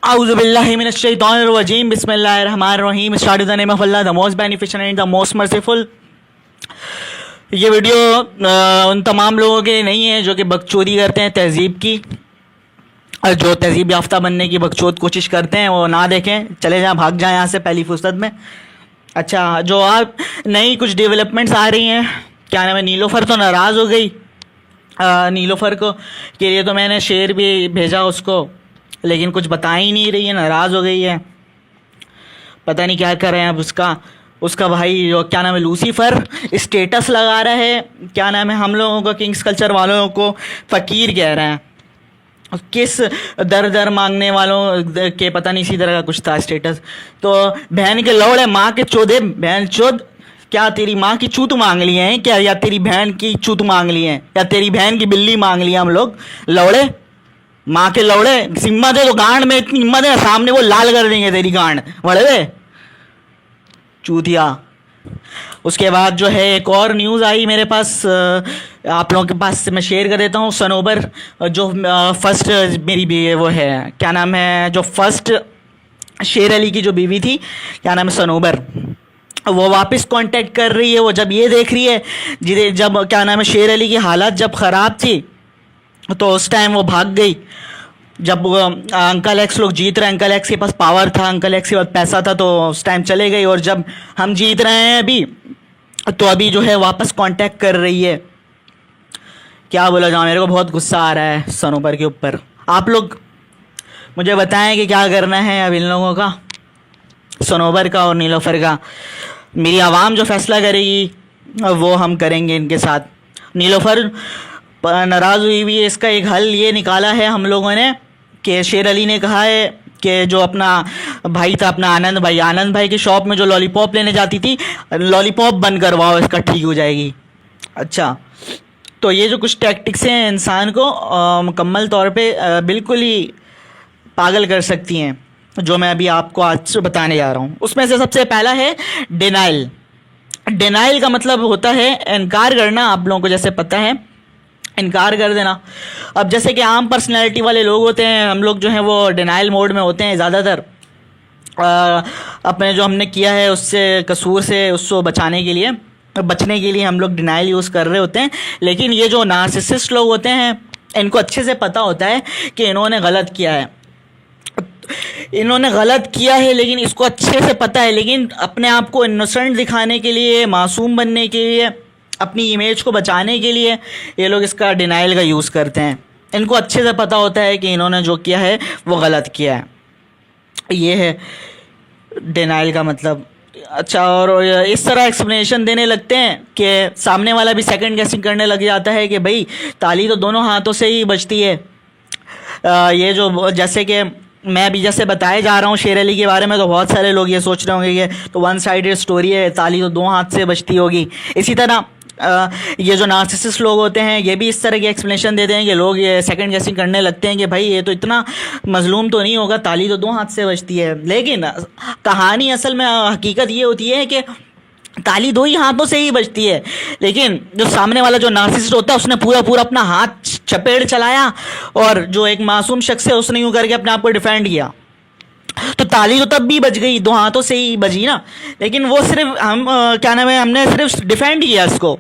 Auzubillahiminash-shaytanir-rajim. Bismillahir-rahmanir-rahim. Start with the name of Allah, the most beneficent and the most merciful. ये video उन तमाम लोगों के लिए नहीं है जो कि बकचोदी करते हैं तहजीब की, और जो तहजीब याफ्ता बनने की बकचोद कोशिश करते हैं वो ना देखें, चले जाएं, भाग जाएं यहाँ से पहली फुर्सत में। अच्छा, जो आप नई कुछ डेवलपमेंट्स आ रही हैं, क्या नाम है, नीलोफर तो नाराज़ हो गई। नीलोफर को के लिए तो मैंने शेर भी भेजा उसको, लेकिन कुछ बता ही नहीं रही है, नाराज़ हो गई है, पता नहीं क्या कर रहे हैं अब। उसका भाई जो क्या नाम है लूसीफर स्टेटस लगा रहा है, क्या नाम है, हम लोगों को किंग्स कल्चर वालों को फ़कीर कह रहे हैं, किस दर दर मांगने वालों के पता नहीं इसी तरह का कुछ था स्टेटस। तो बहन के लौड़े, माँ के चौधे, बहन चौध, क्या तेरी माँ की चूत मांग लिए हैं क्या, या तेरी बहन की चूत मांग ली है, या तेरी बहन की बिल्ली मांग ली है हम लोग, लौड़े, माँ के लौड़े। हिम्मत है तो गांड में इतनी हिम्मत है, सामने वो लाल कर देंगे तेरी गांड, बड़े चूतिया। उसके बाद जो है एक और न्यूज़ आई मेरे पास, आप लोगों के पास मैं शेयर कर देता हूँ। सनोबर जो फर्स्ट मेरी भी वो है, क्या नाम है, जो फर्स्ट शेर अली की जो बीवी थी, क्या नाम है, सनोबर, वो वापस कांटेक्ट कर रही है। वो जब ये देख रही है, जब क्या नाम है, शेर अली की हालत जब ख़राब थी तो उस टाइम वो भाग गई। जब अंकल एक्स लोग जीत रहे, अंकल एक्स के पास पावर था, अंकल एक्स के पास पैसा था, तो उस टाइम चले गई। और जब हम जीत रहे हैं अभी, तो अभी जो है वापस कांटेक्ट कर रही है। क्या बोला जाए, मेरे को बहुत गुस्सा आ रहा है सनोबर के ऊपर। आप लोग मुझे बताएं कि क्या करना है अब इन लोगों का, सनोबर का और नीलोफर का। मेरी आवाम जो फैसला करेगी वो हम करेंगे इनके साथ। नीलोफर नाराज़ हुई हुई है, इसका एक हल ये निकाला है हम लोगों ने कि शेर अली ने कहा है कि जो अपना भाई था, अपना आनंद भाई की शॉप में जो लॉलीपॉप लेने जाती थी, लॉलीपॉप बंद करवाओ, इसका ठीक हो जाएगी। अच्छा, तो ये जो कुछ टैक्टिक्स हैं इंसान को मुकम्मल तौर पे बिल्कुल ही पागल कर सकती हैं, जो मैं अभी आपको आज से बताने जा रहा हूँ। उसमें से सबसे पहला है डिनाइल। डिनाइल का मतलब होता है इनकार करना। आप लोगों को जैसे पता है, इनकार कर देना। अब जैसे कि आम पर्सनैलिटी वाले लोग होते हैं, हम लोग जो हैं वो डिनाइल मोड में होते हैं ज़्यादातर, अपने जो हमने किया है उससे, कसूर से, उसको बचने के लिए हम लोग डिनाइल यूज़ कर रहे होते हैं। लेकिन ये जो नार्सिसिस्ट लोग होते हैं, इनको अच्छे से पता होता है कि इन्होंने गलत किया है, लेकिन इसको अच्छे से पता है, लेकिन अपने आप को इनोसेंट दिखाने के लिए, मासूम बनने के लिए, अपनी इमेज को बचाने के लिए ये लोग इसका डिनाइल का यूज़ करते हैं। इनको अच्छे से पता होता है कि इन्होंने जो किया है वो गलत किया है। ये है डिनाइल का मतलब। अच्छा, और इस तरह एक्सप्लेनेशन देने लगते हैं कि सामने वाला भी सेकंड गेसिंग करने लग जाता है कि भाई ताली तो दोनों हाथों से ही बजती है। ये जो जैसे कि मैं भी जैसे बताए जा रहा हूँ शेर अली के बारे में, तो बहुत सारे लोग ये सोच रहे होंगे कि तो वन साइडेड स्टोरी है, ताली तो दो हाथ से बजती होगी। इसी तरह ये जो नार्सिसिस्ट लोग होते हैं, ये भी इस तरह की एक्सप्लेनेशन देते हैं कि लोग ये सेकंड गेसिंग करने लगते हैं कि भाई ये तो इतना मजलूम तो नहीं होगा, ताली तो दो हाथ से बजती है। लेकिन कहानी असल में हकीकत ये होती है कि ताली दो ही हाथों से ही बजती है, लेकिन जो सामने वाला जो नार्सिसिस्ट होता है उसने पूरा अपना हाथ चपेट चलाया, और जो एक मासूम शख्स है उसने यूँ करके अपने आप को डिफेंड किया, तो ताली तो तब भी बज गई, दो हाथों से ही बजी ना। लेकिन वो सिर्फ क्या नाम है, हमने सिर्फ डिफेंड किया इसको,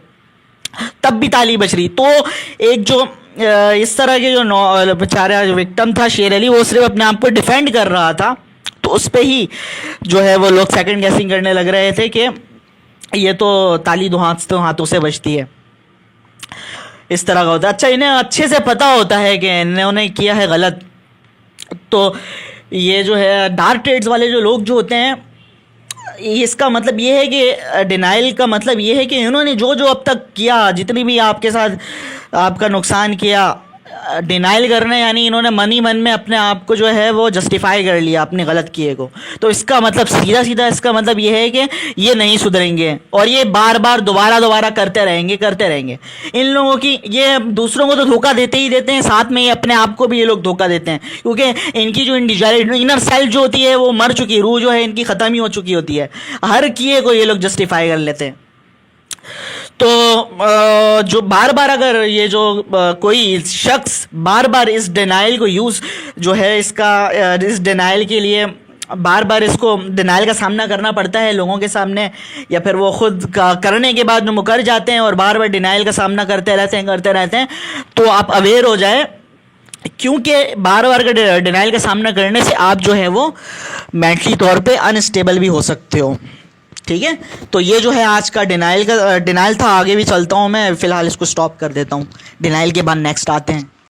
तब भी ताली बज रही। तो एक जो इस तरह के जो बेचारा विक्टिम था शेर अली, वो सिर्फ अपने आप को डिफेंड कर रहा था, तो उस पर ही जो है वो लोग सेकंड गेसिंग करने लग रहे थे कि ये तो ताली दो हाथों से बजती है। इस तरह का होता है। अच्छा, इन्हें अच्छे से पता होता है कि इन्होंने किया है गलत। तो ये जो है डार्क ट्रेड्स वाले जो लोग जो होते हैं, इसका मतलब ये है कि डिनाइल का मतलब ये है कि इन्होंने जो अब तक किया, जितनी भी आपके साथ आपका नुकसान किया, डिनाइल करना यानी इन्होंने मन ही मन में अपने आप को जो है वो जस्टिफाई कर लिया अपने गलत किए को। तो इसका मतलब सीधा इसका मतलब ये है कि ये नहीं सुधरेंगे, और ये बार दोबारा करते रहेंगे। इन लोगों की, ये दूसरों को तो धोखा देते ही देते हैं, साथ में ये अपने आप को भी ये लोग धोखा देते हैं, क्योंकि इनकी जो इनर सेल्फ जो होती है वो मर चुकी, रूह जो है इनकी ख़त्म ही हो चुकी होती है। हर किए को ये लोग जस्टिफाई कर लेते हैं। तो जो बार बार अगर ये जो कोई शख्स बार बार इस डिनाइल को यूज़ जो है इसका इस डिनाइल के लिए बार बार इसको डिनाइल का सामना करना पड़ता है लोगों के सामने, या फिर वो खुद का करने के बाद मुकर जाते हैं और बार बार डिनाइल का सामना करते रहते हैं, तो आप अवेयर हो जाए, क्योंकि बार बार का डिनाइल का सामना करने से आप जो है वो मेंटली तौर पे अनस्टेबल भी हो सकते हो। ठीक है, तो ये जो है आज का डिनाइल था। आगे भी चलता हूँ मैं, फ़िलहाल इसको स्टॉप कर देता हूँ। डिनाइल के बाद नेक्स्ट आते हैं।